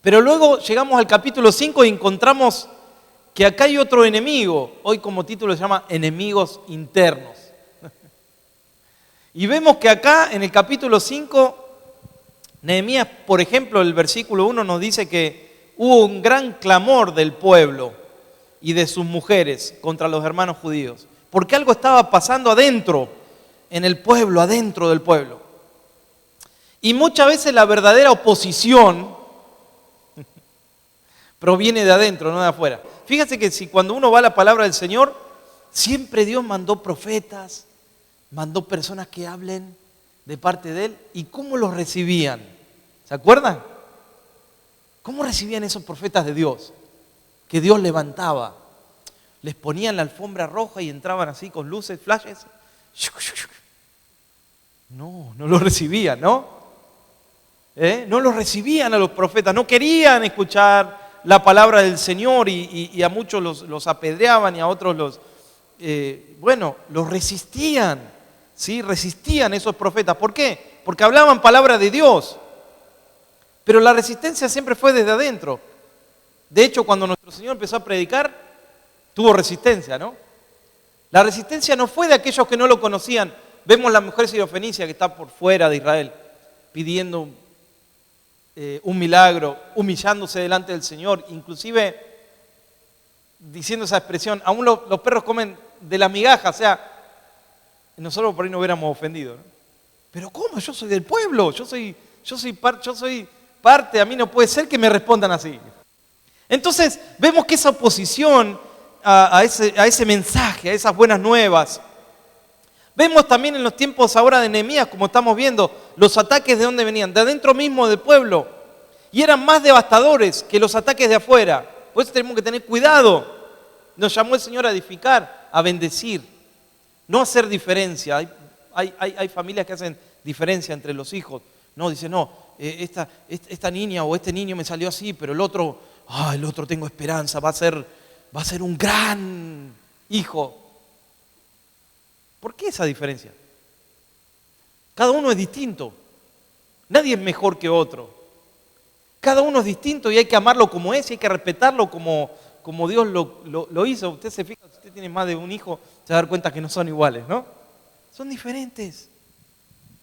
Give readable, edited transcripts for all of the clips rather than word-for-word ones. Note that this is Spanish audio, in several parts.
Pero luego llegamos al capítulo 5 y encontramos que acá hay otro enemigo. Hoy como título se llama Enemigos Internos. Y vemos que acá en el capítulo 5, Nehemías, por ejemplo, el versículo 1 nos dice que hubo un gran clamor del pueblo y de sus mujeres contra los hermanos judíos. Porque algo estaba pasando adentro, en el pueblo, adentro del pueblo. Y muchas veces la verdadera oposición proviene de adentro, no de afuera. Fíjate que si cuando uno va a la palabra del Señor, siempre Dios mandó profetas, mandó personas que hablen de parte de Él. ¿Y cómo los recibían? ¿Se acuerdan? ¿Cómo recibían esos profetas de Dios? Que Dios levantaba. Les ponían la alfombra roja y entraban así con luces, flashes. No los recibían, ¿no? No los recibían a los profetas, no querían escuchar la palabra del Señor y a muchos los apedreaban y a otros los resistían, ¿sí? Resistían esos profetas. ¿Por qué? Porque hablaban palabra de Dios, pero la resistencia siempre fue desde adentro. De hecho, cuando nuestro Señor empezó a predicar, tuvo resistencia, ¿no? La resistencia no fue de aquellos que no lo conocían. Vemos la mujer sirofenicia que está por fuera de Israel, pidiendo un milagro, humillándose delante del Señor, inclusive diciendo esa expresión, aún los perros comen de la migaja, o sea, nosotros por ahí no hubiéramos ofendido, ¿no? Pero ¿cómo? Yo soy del pueblo, yo soy parte, a mí no puede ser que me respondan así. Entonces vemos que esa oposición a ese mensaje, a esas buenas nuevas. Vemos también en los tiempos ahora de Nehemías, como estamos viendo, los ataques de dónde venían, de adentro mismo del pueblo. Y eran más devastadores que los ataques de afuera. Por eso tenemos que tener cuidado. Nos llamó el Señor a edificar, a bendecir, no a hacer diferencia. Hay familias que hacen diferencia entre los hijos. No, dicen, no, esta niña o este niño me salió así, pero el otro tengo esperanza, va a ser un gran hijo. ¿Por qué esa diferencia? Cada uno es distinto. Nadie es mejor que otro. Cada uno es distinto y hay que amarlo como es y hay que respetarlo como Dios lo hizo. Usted se fija, si usted tiene más de un hijo, se va a dar cuenta que no son iguales, ¿no? Son diferentes.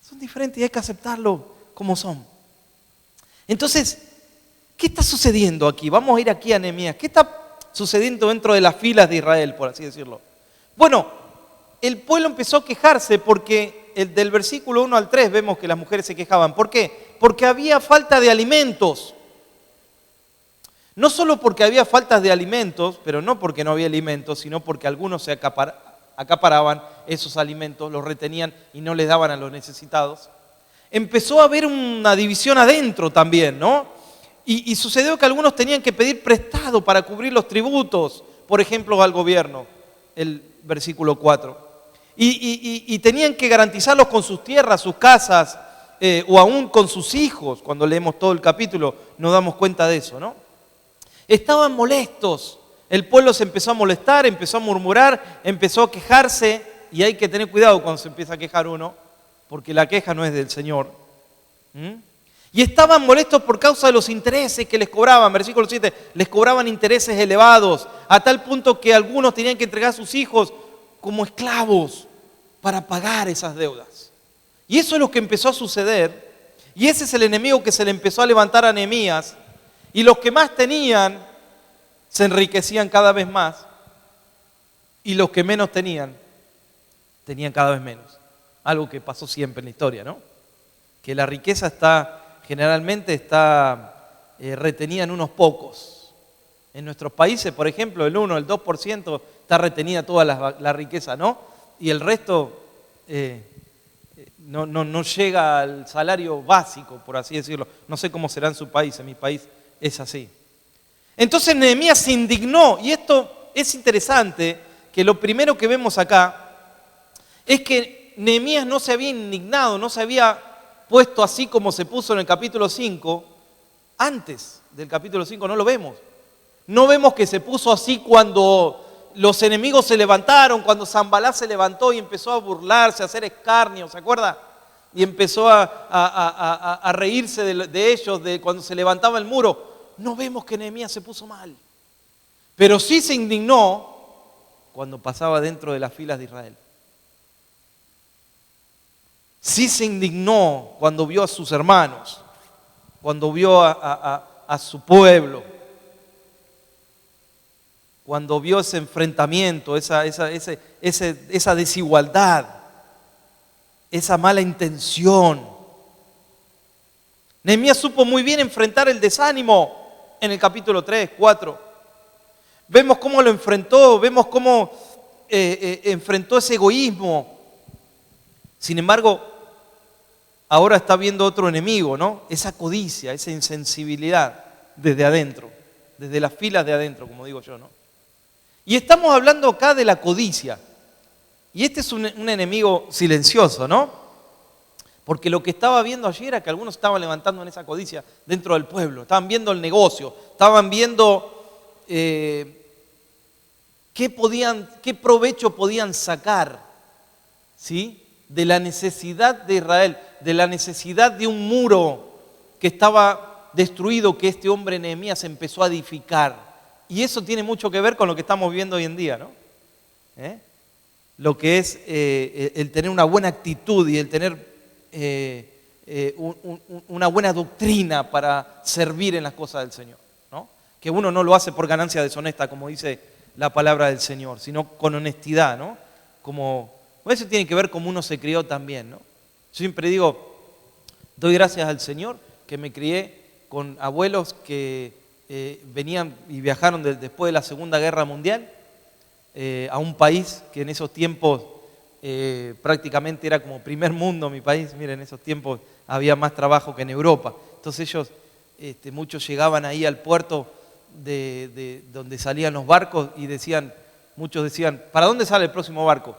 Son diferentes y hay que aceptarlo como son. Entonces, ¿qué está sucediendo aquí? Vamos a ir aquí a Nehemías. ¿Qué está sucediendo dentro de las filas de Israel, por así decirlo? Bueno, el pueblo empezó a quejarse porque del versículo 1 al 3 vemos que las mujeres se quejaban. ¿Por qué? Porque había falta de alimentos. No solo porque había falta de alimentos, pero no porque no había alimentos, sino porque algunos se acaparaban esos alimentos, los retenían y no les daban a los necesitados. Empezó a haber una división adentro también, ¿no? Y sucedió que algunos tenían que pedir prestado para cubrir los tributos, por ejemplo, al gobierno, el versículo 4. Y tenían que garantizarlos con sus tierras, sus casas, o aún con sus hijos. Cuando leemos todo el capítulo nos damos cuenta de eso, ¿no? Estaban molestos. El pueblo se empezó a molestar, empezó a murmurar, empezó a quejarse. Y hay que tener cuidado cuando se empieza a quejar uno, porque la queja no es del Señor. Y estaban molestos por causa de los intereses que les cobraban. Versículo 7, les cobraban intereses elevados, a tal punto que algunos tenían que entregar a sus hijos como esclavos para pagar esas deudas. Y eso es lo que empezó a suceder, y ese es el enemigo que se le empezó a levantar a Nehemías, y los que más tenían se enriquecían cada vez más, y los que menos tenían cada vez menos. Algo que pasó siempre en la historia, ¿no? Que la riqueza generalmente está retenida en unos pocos. En nuestros países, por ejemplo, el 1, el 2% está retenida toda la riqueza, ¿no? Y el resto no llega al salario básico, por así decirlo. No sé cómo será en su país, en mi país es así. Entonces Nehemías se indignó, y esto es interesante, que lo primero que vemos acá es que Nehemías no se había indignado, no se había puesto así como se puso en el capítulo 5. Antes del capítulo 5 no lo vemos. No vemos que se puso así cuando los enemigos se levantaron, cuando Sanballat se levantó y empezó a burlarse, a hacer escarnio, ¿se acuerda? Y empezó a reírse de ellos cuando se levantaba el muro. no vemos que Nehemías se puso mal. Pero sí se indignó cuando pasaba dentro de las filas de Israel. Sí se indignó cuando vio a sus hermanos, cuando vio a su pueblo, cuando vio ese enfrentamiento, esa desigualdad, esa mala intención. Nehemías supo muy bien enfrentar el desánimo en el capítulo 3, 4. Vemos cómo lo enfrentó, vemos cómo enfrentó ese egoísmo. Sin embargo, ahora está viendo otro enemigo, ¿no? Esa codicia, esa insensibilidad desde adentro, desde las filas de adentro, como digo yo, ¿no? Y estamos hablando acá de la codicia. Y este es un enemigo silencioso, ¿no? Porque lo que estaba viendo allí era que algunos estaban levantando en esa codicia dentro del pueblo. Estaban viendo el negocio, estaban viendo qué provecho podían sacar, ¿sí?, de la necesidad de Israel, de la necesidad de un muro que estaba destruido, que este hombre Nehemías empezó a edificar. Y eso tiene mucho que ver con lo que estamos viendo hoy en día, ¿no? Lo que es el tener una buena actitud y el tener una buena doctrina para servir en las cosas del Señor, ¿no? Que uno no lo hace por ganancia deshonesta, como dice la palabra del Señor, sino con honestidad, ¿no? Eso tiene que ver cómo uno se crió también, ¿no? Yo siempre digo, doy gracias al Señor que me crié con abuelos que venían y viajaron después de la Segunda Guerra Mundial a un país que en esos tiempos prácticamente era como primer mundo mi país. Miren, en esos tiempos había más trabajo que en Europa. Entonces ellos, muchos llegaban ahí al puerto de donde salían los barcos y muchos decían, ¿para dónde sale el próximo barco?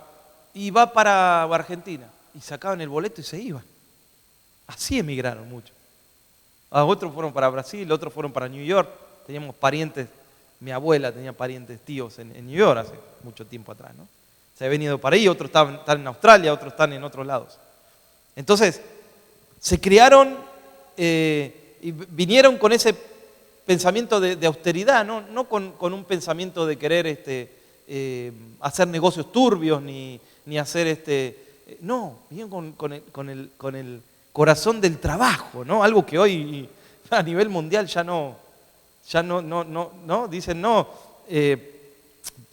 Y va para Argentina. Y sacaban el boleto y se iban. Así emigraron muchos. Otros fueron para Brasil, otros fueron para New York. Teníamos parientes, mi abuela tenía parientes, tíos en New York hace mucho tiempo atrás, ¿no? Se ha venido para ahí, otros están en Australia, otros están en otros lados. Entonces, se criaron y vinieron con ese pensamiento de austeridad, no con un pensamiento de querer hacer negocios turbios ni hacer no, vinieron con el corazón del trabajo, ¿no? Algo que hoy a nivel mundial ya no dicen no.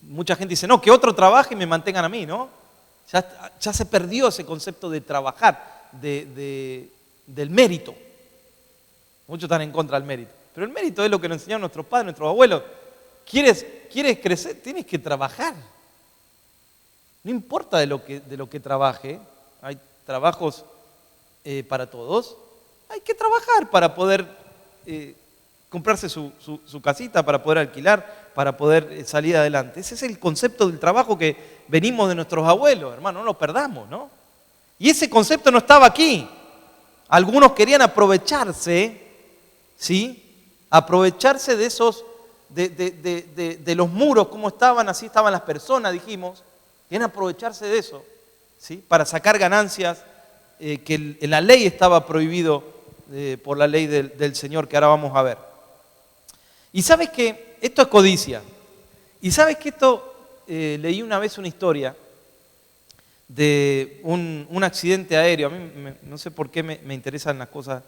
Mucha gente dice, no, que otro trabaje y me mantengan a mí, ¿no? Ya se perdió ese concepto de trabajar, del mérito. Muchos están en contra del mérito. Pero el mérito es lo que nos enseñaron nuestros padres, nuestros abuelos. ¿Quieres crecer? Tienes que trabajar. No importa de lo que trabaje. Hay trabajos para todos. Hay que trabajar para poder comprarse su casita, para poder alquilar, para poder salir adelante. Ese es el concepto del trabajo que venimos de nuestros abuelos, hermano, no lo perdamos, ¿no? Y ese concepto no estaba aquí. Algunos querían aprovecharse, ¿sí? Aprovecharse de esos, de los muros, como estaban, así estaban las personas, dijimos. Querían aprovecharse de eso, ¿sí? Para sacar ganancias que en la ley estaba prohibido por la ley del Señor, que ahora vamos a ver. Y sabes que esto es codicia. Y sabes que leí una vez una historia de un accidente aéreo. A mí no sé por qué me interesan las cosas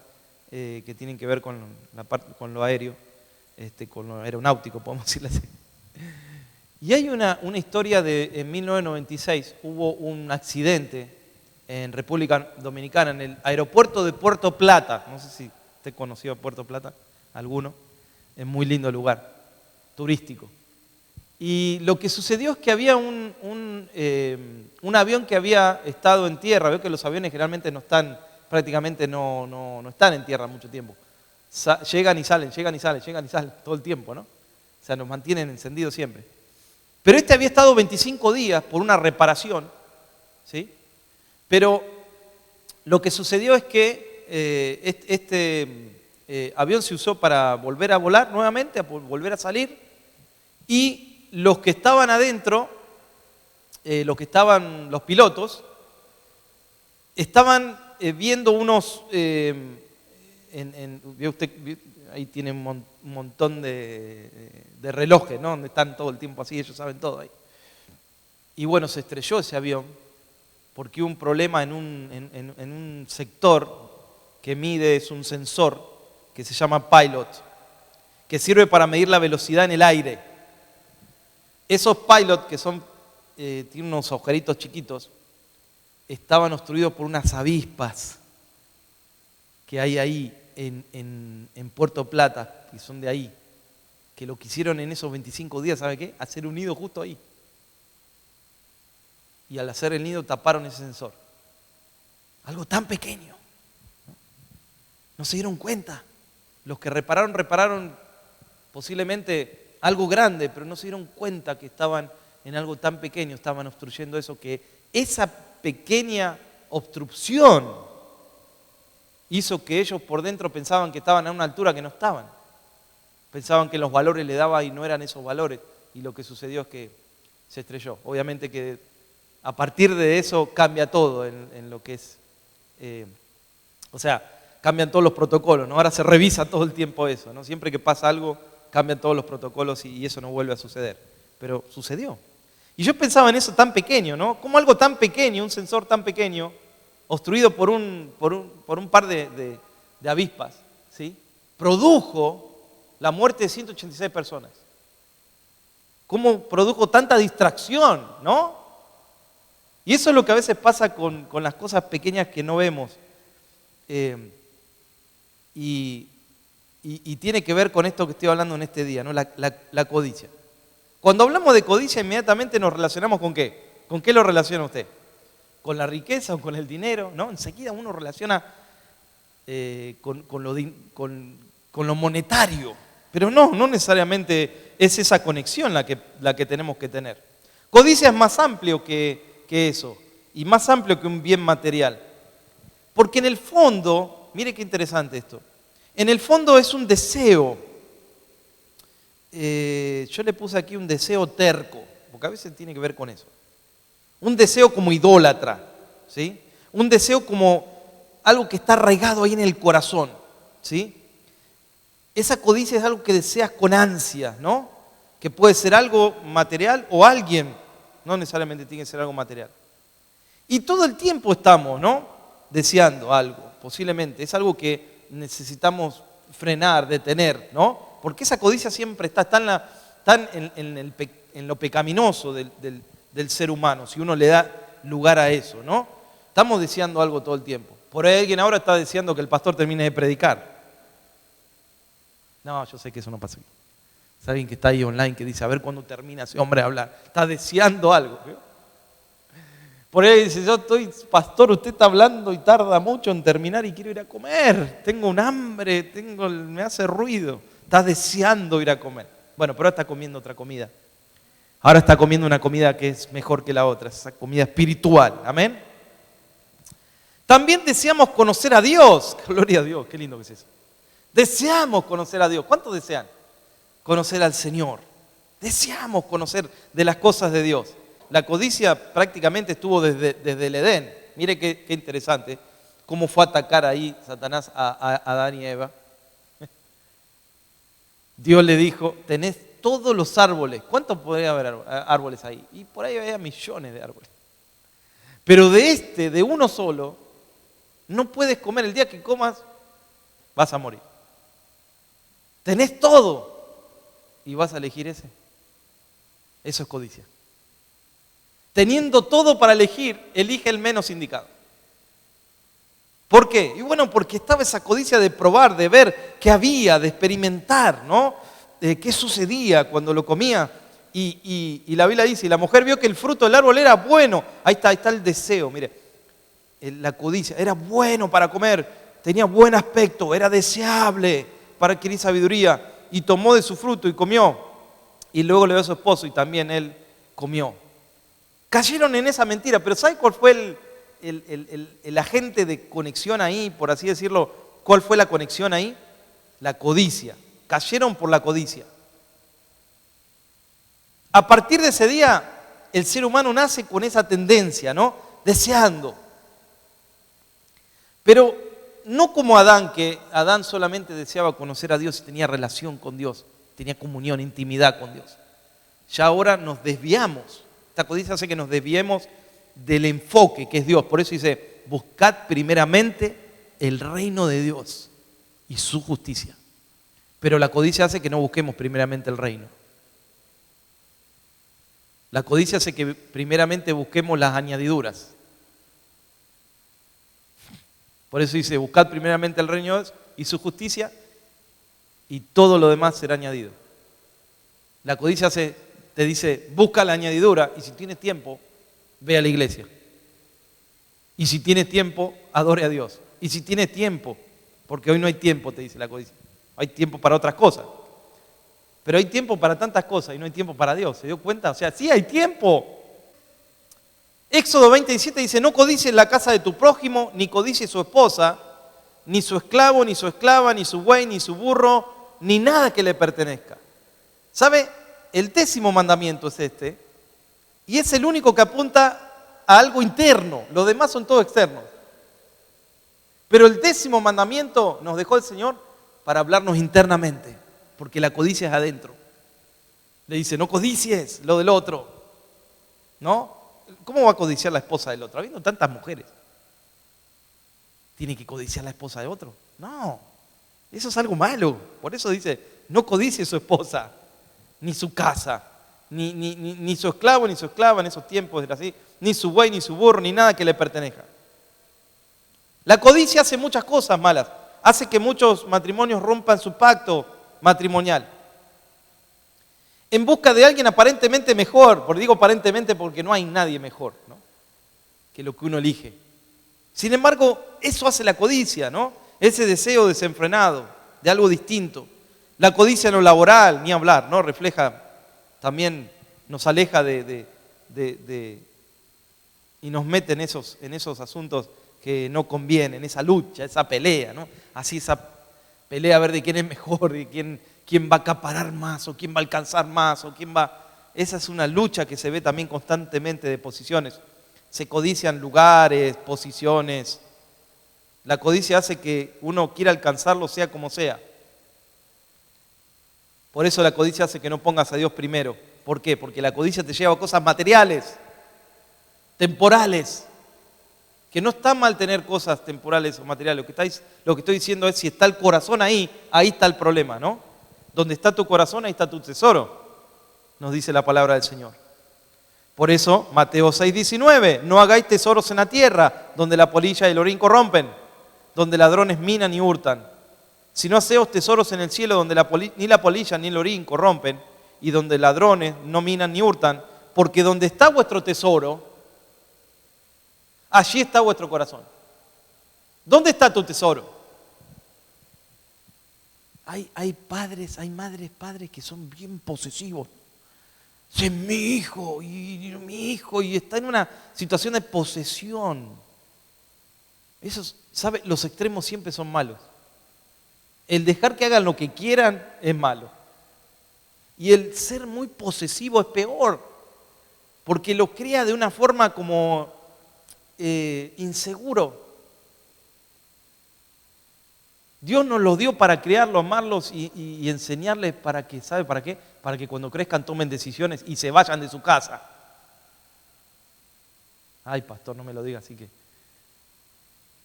que tienen que ver con lo aéreo, con lo aeronáutico, podemos decirlo así. Y hay una historia en 1996, hubo un accidente en República Dominicana, en el aeropuerto de Puerto Plata. No sé si usted conoció Puerto Plata, alguno. Es muy lindo lugar, turístico. Y lo que sucedió es que había un avión que había estado en tierra. Veo que los aviones generalmente prácticamente no están en tierra mucho tiempo. Llegan y salen todo el tiempo, ¿no? O sea, nos mantienen encendidos siempre. Pero este había estado 25 días por una reparación, ¿sí? Pero lo que sucedió es que avión se usó para volver a volar nuevamente, a volver a salir, y los que estaban adentro, los pilotos, estaban viendo unos, ahí tiene un montón de relojes, ¿no? Donde están todo el tiempo así, ellos saben todo ahí. Y bueno, se estrelló ese avión porque hubo un problema en un sector que mide, es un sensor que se llama Pilot, que sirve para medir la velocidad en el aire. Esos Pilot, que tienen unos agujeritos chiquitos, estaban obstruidos por unas avispas que hay ahí en Puerto Plata, que son de ahí, que lo que hicieron en esos 25 días, ¿sabe qué? Hacer un nido justo ahí. Y al hacer el nido taparon ese sensor. Algo tan pequeño. No se dieron cuenta. Los que repararon posiblemente algo grande, pero no se dieron cuenta que estaban en algo tan pequeño, estaban obstruyendo eso, que esa pequeña obstrucción hizo que ellos por dentro pensaban que estaban a una altura que no estaban. Pensaban que los valores le daba y no eran esos valores. Y lo que sucedió es que se estrelló. Obviamente que a partir de eso cambia todo en lo que es, cambian todos los protocolos, ¿no? Ahora se revisa todo el tiempo eso, ¿no? Siempre que pasa algo, cambian todos los protocolos y eso no vuelve a suceder. Pero sucedió. Y yo pensaba en eso tan pequeño, ¿no? Como algo tan pequeño, un sensor tan pequeño, obstruido por un par de avispas, ¿sí? Produjo la muerte de 186 personas. ¿Cómo produjo tanta distracción, no? Y eso es lo que a veces pasa con las cosas pequeñas que no vemos. Y tiene que ver con esto que estoy hablando en este día, ¿no? La codicia. Cuando hablamos de codicia, inmediatamente nos relacionamos ¿con qué? ¿Con qué lo relaciona usted? ¿Con la riqueza o con el dinero? ¿No? Enseguida uno relaciona con lo monetario. Pero no necesariamente es esa conexión la que tenemos que tener. Codicia es más amplio que eso, y más amplio que un bien material. Porque en el fondo, mire qué interesante esto, en el fondo es un deseo. Yo le puse aquí un deseo terco, porque a veces tiene que ver con eso. Un deseo como idólatra, ¿sí? Un deseo como algo que está arraigado ahí en el corazón, ¿sí? Esa codicia es algo que deseas con ansia, ¿no? Que puede ser algo material o alguien, no necesariamente tiene que ser algo material. Y todo el tiempo estamos, ¿no? Deseando algo, posiblemente. Es algo que necesitamos frenar, detener, ¿no? Porque esa codicia siempre está en lo pecaminoso del ser humano, si uno le da lugar a eso, ¿no? Estamos deseando algo todo el tiempo. Por ahí alguien ahora está deseando que el pastor termine de predicar. No, yo sé que eso no pasa aquí. Es alguien que está ahí online que dice, a ver cuándo termina ese hombre de hablar. Está deseando algo. ¿Vio? Por ahí dice, yo estoy, pastor, usted está hablando y tarda mucho en terminar y quiero ir a comer. Tengo un hambre, me hace ruido. Está deseando ir a comer. Bueno, pero ahora está comiendo otra comida. Ahora está comiendo una comida que es mejor que la otra, esa comida espiritual. Amén. También deseamos conocer a Dios. Gloria a Dios, qué lindo que es eso. Deseamos conocer a Dios. ¿Cuántos desean conocer al Señor? Deseamos conocer de las cosas de Dios. La codicia prácticamente estuvo desde el Edén. Mire qué interesante cómo fue a atacar ahí Satanás a Adán y Eva. Dios le dijo, tenés todos los árboles. ¿Cuántos podría haber árboles ahí? Y por ahí había millones de árboles. Pero de uno solo, no puedes comer. El día que comas, vas a morir. Tenés todo y vas a elegir ese. Eso es codicia. Teniendo todo para elegir, elige el menos indicado. ¿Por qué? Y bueno, porque estaba esa codicia de probar, de ver qué había, de experimentar, ¿no? Qué sucedía cuando lo comía. Y la Biblia dice, y la mujer vio que el fruto del árbol era bueno. Ahí está el deseo, mire. La codicia, era bueno para comer, tenía buen aspecto, era deseable para adquirir sabiduría. Y tomó de su fruto y comió. Y luego le dio a su esposo y también él comió. Cayeron en esa mentira, pero ¿sabe cuál fue el agente de conexión ahí, por así decirlo? ¿Cuál fue la conexión ahí? La codicia. Cayeron por la codicia. A partir de ese día, el ser humano nace con esa tendencia, ¿no? Deseando. Pero no como Adán, que Adán solamente deseaba conocer a Dios y tenía relación con Dios, tenía comunión, intimidad con Dios. Ya ahora nos desviamos. Esta codicia hace que nos desviemos del enfoque que es Dios. Por eso dice, buscad primeramente el reino de Dios y su justicia. Pero la codicia hace que no busquemos primeramente el reino. La codicia hace que primeramente busquemos las añadiduras. Por eso dice, buscad primeramente el reino de Dios y su justicia y todo lo demás será añadido. La codicia te dice, busca la añadidura y si tienes tiempo, ve a la iglesia. Y si tienes tiempo, adore a Dios. Y si tienes tiempo, porque hoy no hay tiempo, te dice la codicia. Hay tiempo para otras cosas. Pero hay tiempo para tantas cosas y no hay tiempo para Dios. ¿Se dio cuenta? O sea, sí hay tiempo. Éxodo 27 dice, no codicies la casa de tu prójimo, ni codicies su esposa, ni su esclavo, ni su esclava, ni su buey, ni su burro, ni nada que le pertenezca. ¿Sabe? El 10º mandamiento es este, y es el único que apunta a algo interno. Los demás son todos externos. Pero el 10º mandamiento nos dejó el Señor para hablarnos internamente, porque la codicia es adentro. Le dice, no codicies lo del otro. ¿No? ¿Cómo va a codiciar la esposa del otro? Habiendo tantas mujeres. ¿Tiene que codiciar la esposa de otro? No, eso es algo malo. Por eso dice, no codicie su esposa, ni su casa, ni su esclavo, ni su esclava en esos tiempos, era así, ni su buey, ni su burro, ni nada que le pertenezca. La codicia hace muchas cosas malas. Hace que muchos matrimonios rompan su pacto matrimonial. En busca de alguien aparentemente mejor, digo aparentemente porque no hay nadie mejor, ¿no?, que lo que uno elige. Sin embargo, eso hace la codicia, ¿no? Ese deseo desenfrenado de algo distinto. La codicia en lo laboral, ni hablar, ¿no? Refleja, también nos aleja y nos mete en esos asuntos que no convienen, esa lucha, esa pelea, ¿no? Así esa pelea a ver de quién es mejor, de quién va a acaparar más, o quién va a alcanzar más, o quién va... Esa es una lucha que se ve también constantemente de posiciones. Se codician lugares, posiciones. La codicia hace que uno quiera alcanzarlo sea como sea. Por eso la codicia hace que no pongas a Dios primero. ¿Por qué? Porque la codicia te lleva a cosas materiales, temporales. Que no está mal tener cosas temporales o materiales. Lo que estoy diciendo es, si está el corazón ahí está el problema, ¿no? Donde está tu corazón, ahí está tu tesoro, nos dice la palabra del Señor. Por eso, Mateo 6:19, no hagáis tesoros en la tierra, donde la polilla y el orín corrompen, donde ladrones minan y hurtan. Sino haceos tesoros en el cielo, donde ni la polilla ni el orín corrompen, y donde ladrones no minan ni hurtan, porque donde está vuestro tesoro, allí está vuestro corazón. ¿Dónde está tu tesoro? Hay padres, hay madres, padres que son bien posesivos. Es mi hijo, y está en una situación de posesión. ¿Sabe? Los extremos siempre son malos. El dejar que hagan lo que quieran es malo. Y el ser muy posesivo es peor, porque lo crea de una forma como inseguro. Dios nos los dio para criarlos, amarlos y enseñarles para que, ¿sabe para qué? Para que cuando crezcan tomen decisiones y se vayan de su casa. Ay, pastor, no me lo diga, así que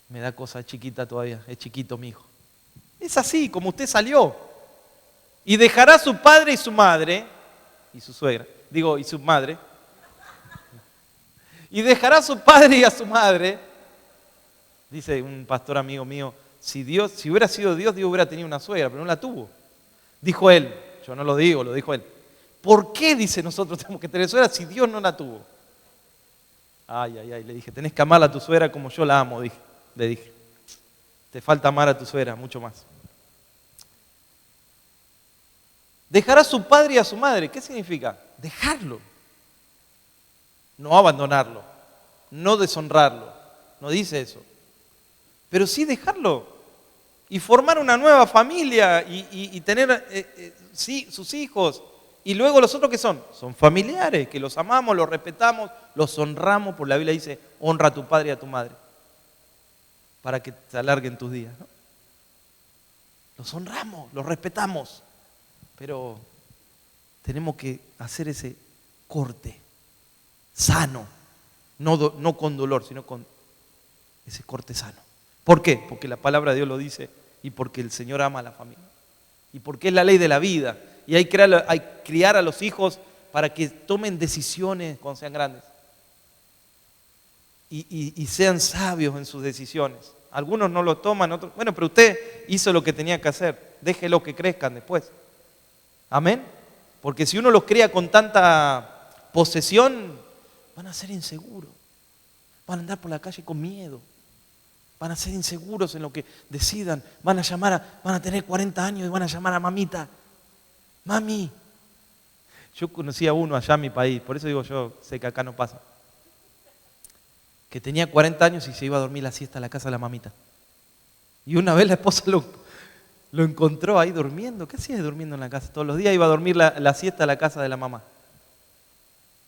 me da cosa, es chiquita todavía, es chiquito mi hijo. Es así, como usted salió. Y dejará a su padre y su madre, y su suegra, y su madre. Y dejará a su padre y a su madre. Dice un pastor amigo mío, si hubiera sido Dios hubiera tenido una suegra, pero no la tuvo. Dijo él, yo no lo digo, lo dijo él. ¿Por qué, dice, nosotros tenemos que tener suegra si Dios no la tuvo? Ay, le dije, tenés que amar a tu suegra como yo la amo, le dije. Te falta amar a tu suegra, mucho más. Dejará a su padre y a su madre, ¿qué significa? Dejarlo. No abandonarlo, no deshonrarlo, no dice eso. Pero sí dejarlo y formar una nueva familia y tener sus hijos. Y luego los otros, ¿qué son? Son familiares, que los amamos, los respetamos, los honramos, por la Biblia dice, honra a tu padre y a tu madre. para que te alarguen tus días, ¿no? Los honramos, los respetamos, pero tenemos que hacer ese corte sano, no con dolor, sino con ese corte sano. ¿Por qué? Porque la palabra de Dios lo dice y porque el Señor ama a la familia y porque es la ley de la vida y hay que criar a los hijos para que tomen decisiones cuando sean grandes y sean sabios en sus decisiones. Algunos no lo toman, otros, bueno, pero usted hizo lo que tenía que hacer, déjelo que crezcan después. Amén. Porque si uno los cría con tanta posesión, van a ser inseguros, van a andar por la calle con miedo, van a ser inseguros en lo que decidan, van a tener 40 años y van a llamar a mamita, mami. Yo conocí a uno allá en mi país, por eso digo yo sé que acá no pasa, que tenía 40 años y se iba a dormir la siesta a la casa de la mamita. Y una vez la esposa lo encontró ahí durmiendo. ¿Qué hacías durmiendo en la casa? Todos los días iba a dormir la siesta a la casa de la mamá,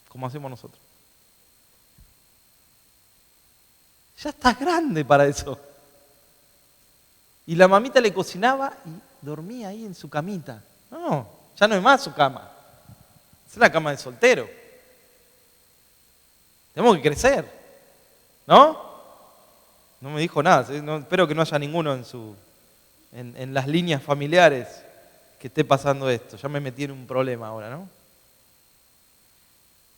como hacemos nosotros. Ya estás grande para eso. Y la mamita le cocinaba y dormía ahí en su camita. No, ya no es más su cama. Es la cama de soltero. Tenemos que crecer, ¿no? No me dijo nada. Espero que no haya ninguno en las líneas familiares que esté pasando esto. Ya me metí en un problema ahora, ¿no?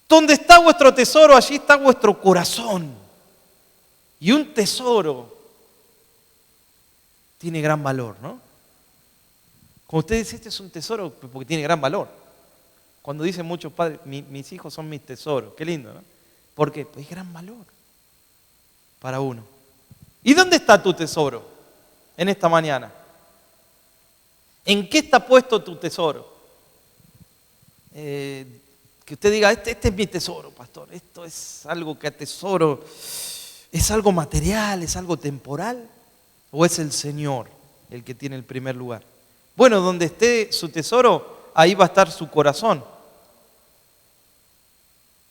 Donde está vuestro tesoro, allí está vuestro corazón. Y un tesoro tiene gran valor, ¿no? Cuando usted dice, este es un tesoro, porque tiene gran valor. Cuando dicen muchos padres, mis hijos son mis tesoros, qué lindo, ¿no? ¿Por qué? Pues hay gran valor para uno. ¿Y dónde está tu tesoro en esta mañana? ¿En qué está puesto tu tesoro? Que usted diga, este es mi tesoro, pastor. Esto es algo que atesoro. ¿Es algo material? ¿Es algo temporal? ¿O es el Señor el que tiene el primer lugar? Bueno, donde esté su tesoro, ahí va a estar su corazón.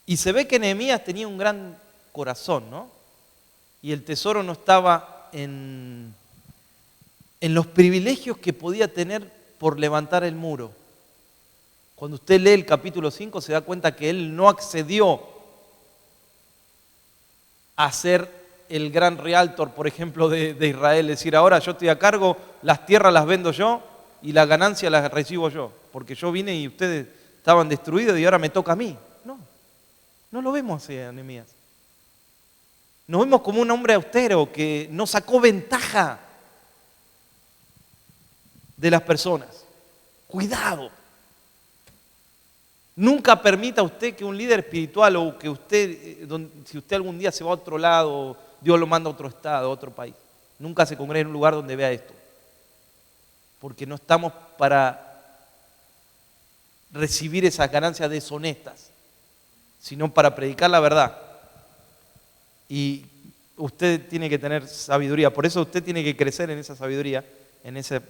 Y se ve que Nehemías tenía un gran corazón, ¿no? Y el tesoro no estaba en los privilegios que podía tener por levantar el muro. Cuando usted lee el capítulo 5 se da cuenta que él no accedió a ser el gran realtor, por ejemplo, de Israel. Es decir, ahora yo estoy a cargo, las tierras las vendo yo y la ganancia las recibo yo. Porque yo vine y ustedes estaban destruidos y ahora me toca a mí. No lo vemos así a Nehemías. Nos vemos como un hombre austero que no sacó ventaja de las personas. Cuidado. Nunca permita usted que un líder espiritual o que usted, si usted algún día se va a otro lado, Dios lo manda a otro estado, a otro país. Nunca se congregue en un lugar donde vea esto. Porque no estamos para recibir esas ganancias deshonestas, sino para predicar la verdad. Y usted tiene que tener sabiduría. Por eso usted tiene que crecer en esa sabiduría, en ese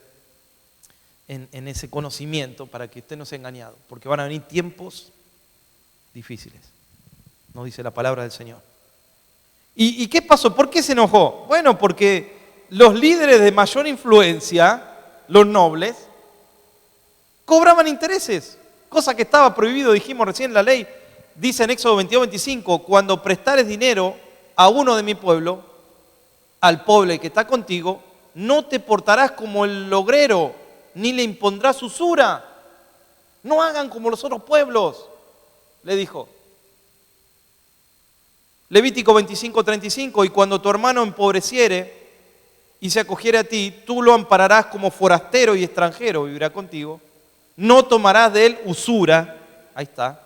conocimiento, para que usted no sea engañado. Porque van a venir tiempos difíciles, nos dice la palabra del Señor. ¿Y qué pasó? ¿Por qué se enojó? Bueno, porque los líderes de mayor influencia, los nobles, cobraban intereses, cosa que estaba prohibido, dijimos recién en la ley. Dice en Éxodo 22-25, cuando prestares dinero a uno de mi pueblo, al pobre que está contigo, no te portarás como el logrero, ni le impondrás usura. No hagan como los otros pueblos, le dijo. Levítico 25-35, y cuando tu hermano empobreciere y se acogiere a ti, tú lo ampararás como forastero y extranjero, vivirá contigo. No tomarás de él usura, ahí está,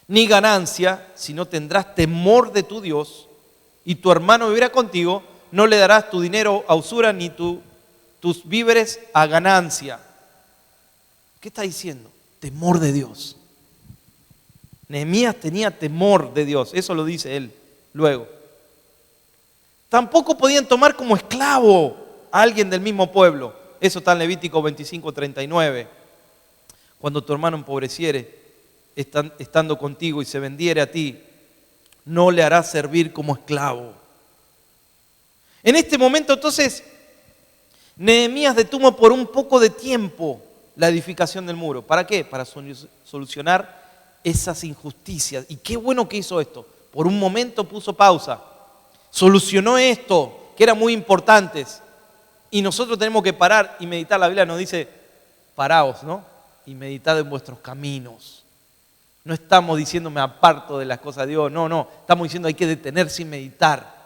ni ganancia, sino tendrás temor de tu Dios, y tu hermano vivirá contigo, no le darás tu dinero a usura, ni tus víveres a ganancia. ¿Qué está diciendo? Temor de Dios. Nehemías tenía temor de Dios, eso lo dice él luego. Tampoco podían tomar como esclavo a alguien del mismo pueblo. Eso está en Levítico 25-39. Cuando tu hermano empobreciere, estando contigo y se vendiere a ti, no le harás servir como esclavo. En este momento entonces, Nehemías detuvo por un poco de tiempo la edificación del muro. ¿Para qué? Para solucionar esas injusticias. Y qué bueno que hizo esto. Por un momento puso pausa. Solucionó esto, que era muy importante. Y nosotros tenemos que parar y meditar. La Biblia nos dice, paraos, ¿no? Y meditad en vuestros caminos. No estamos diciendo me aparto de las cosas de Dios, no. Estamos diciendo hay que detenerse y meditar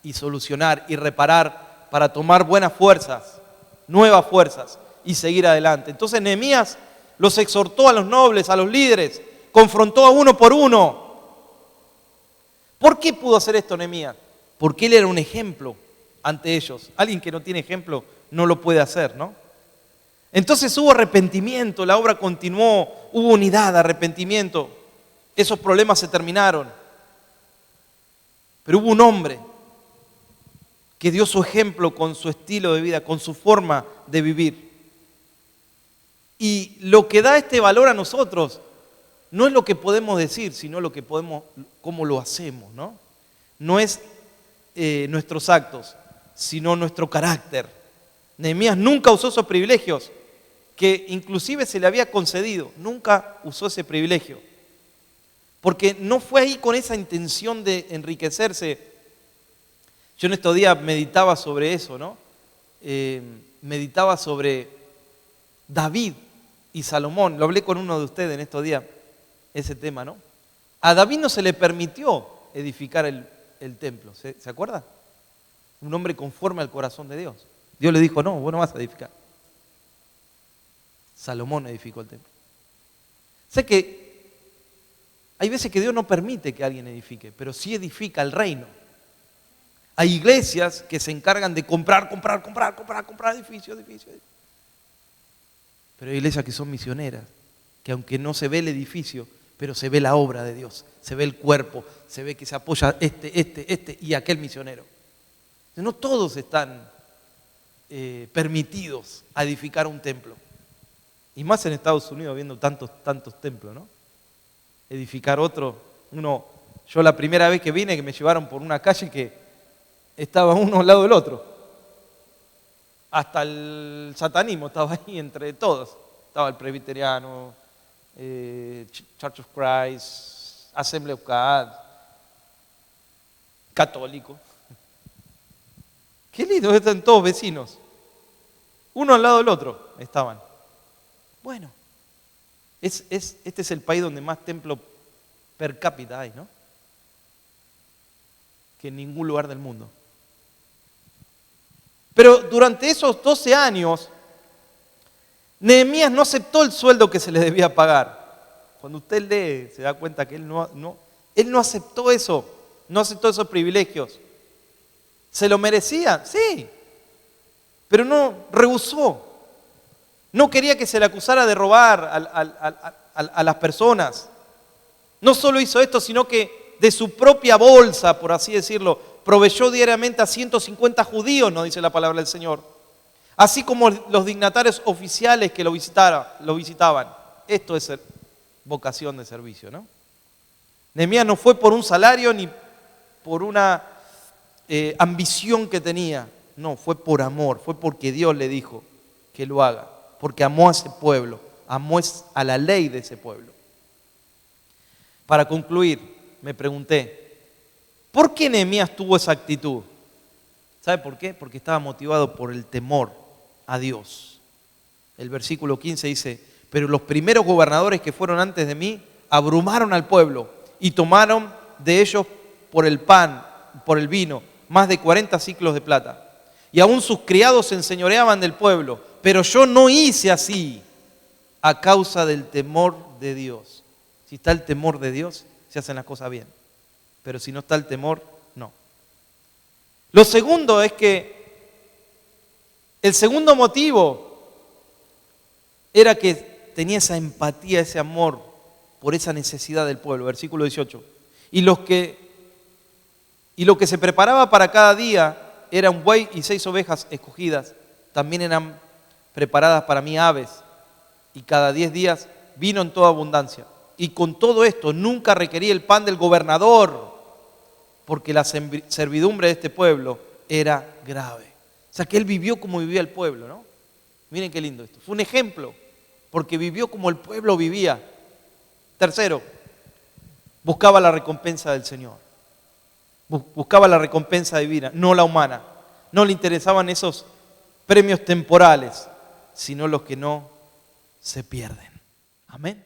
y solucionar y reparar para tomar buenas fuerzas, nuevas fuerzas y seguir adelante. Entonces Nehemías los exhortó a los nobles, a los líderes, confrontó a uno por uno. ¿Por qué pudo hacer esto Nehemías? Porque él era un ejemplo ante ellos. Alguien que no tiene ejemplo no lo puede hacer, ¿no? Entonces hubo arrepentimiento, la obra continuó, hubo unidad, arrepentimiento. Esos problemas se terminaron. Pero hubo un hombre que dio su ejemplo con su estilo de vida, con su forma de vivir. Y lo que da este valor a nosotros no es lo que podemos decir, sino lo que podemos, cómo lo hacemos, ¿no? No es nuestros actos, sino nuestro carácter. Nehemías nunca usó esos privilegios que inclusive se le había concedido, nunca usó ese privilegio, porque no fue ahí con esa intención de enriquecerse. Yo en estos días meditaba sobre eso, ¿no? Meditaba sobre David y Salomón, lo hablé con uno de ustedes en estos días, ese tema, ¿no? A David no se le permitió edificar el templo, ¿se acuerdan? Un hombre conforme al corazón de Dios. Dios le dijo, no, vos no vas a edificar. Salomón edificó el templo. Sé que hay veces que Dios no permite que alguien edifique, pero sí edifica el reino. Hay iglesias que se encargan de comprar edificios. Pero hay iglesias que son misioneras, que aunque no se ve el edificio, pero se ve la obra de Dios, se ve el cuerpo, se ve que se apoya este y aquel misionero. No todos están permitidos a edificar un templo. Y más en Estados Unidos viendo tantos templos, ¿no? Edificar otro. Yo la primera vez que vine, que me llevaron por una calle que estaba uno al lado del otro. Hasta el satanismo estaba ahí entre todos. Estaba el presbiteriano, Church of Christ, Assembly of God, católico. Qué lindo, están todos vecinos. Uno al lado del otro estaban. Bueno, este es el país donde más templos per cápita hay, ¿no? Que en ningún lugar del mundo. Pero durante esos 12 años, Nehemías no aceptó el sueldo que se le debía pagar. Cuando usted lee, se da cuenta que él no aceptó eso, no aceptó esos privilegios. ¿Se lo merecía? Sí, pero no, rehusó. No quería que se le acusara de robar a las personas. No solo hizo esto, sino que de su propia bolsa, por así decirlo, proveyó diariamente a 150 judíos, nos dice la palabra del Señor. Así como los dignatarios oficiales que lo visitaban. Esto es vocación de servicio, ¿no? Nehemías no fue por un salario ni por una ambición que tenía. No, fue por amor, fue porque Dios le dijo que lo haga. Porque amó a ese pueblo, amó a la ley de ese pueblo. Para concluir, me pregunté, ¿por qué Nehemías tuvo esa actitud? ¿Sabe por qué? Porque estaba motivado por el temor a Dios. El versículo 15 dice, pero los primeros gobernadores que fueron antes de mí abrumaron al pueblo y tomaron de ellos por el pan, por el vino, más de 40 siclos de plata. Y aún sus criados se enseñoreaban del pueblo. Pero yo no hice así a causa del temor de Dios. Si está el temor de Dios, se hacen las cosas bien. Pero si no está el temor, no. Lo segundo es que el segundo motivo era que tenía esa empatía, ese amor por esa necesidad del pueblo. Versículo 18. Y lo que se preparaba para cada día era un buey y 6 ovejas escogidas. También eran preparadas para mí aves, y cada 10 días vino en toda abundancia. Y con todo esto nunca requería el pan del gobernador, porque la servidumbre de este pueblo era grave. O sea que él vivió como vivía el pueblo, ¿no? Miren qué lindo esto. Fue un ejemplo, porque vivió como el pueblo vivía. Tercero, buscaba la recompensa del Señor. Buscaba la recompensa divina, no la humana. No le interesaban esos premios temporales, sino los que no se pierden. Amén.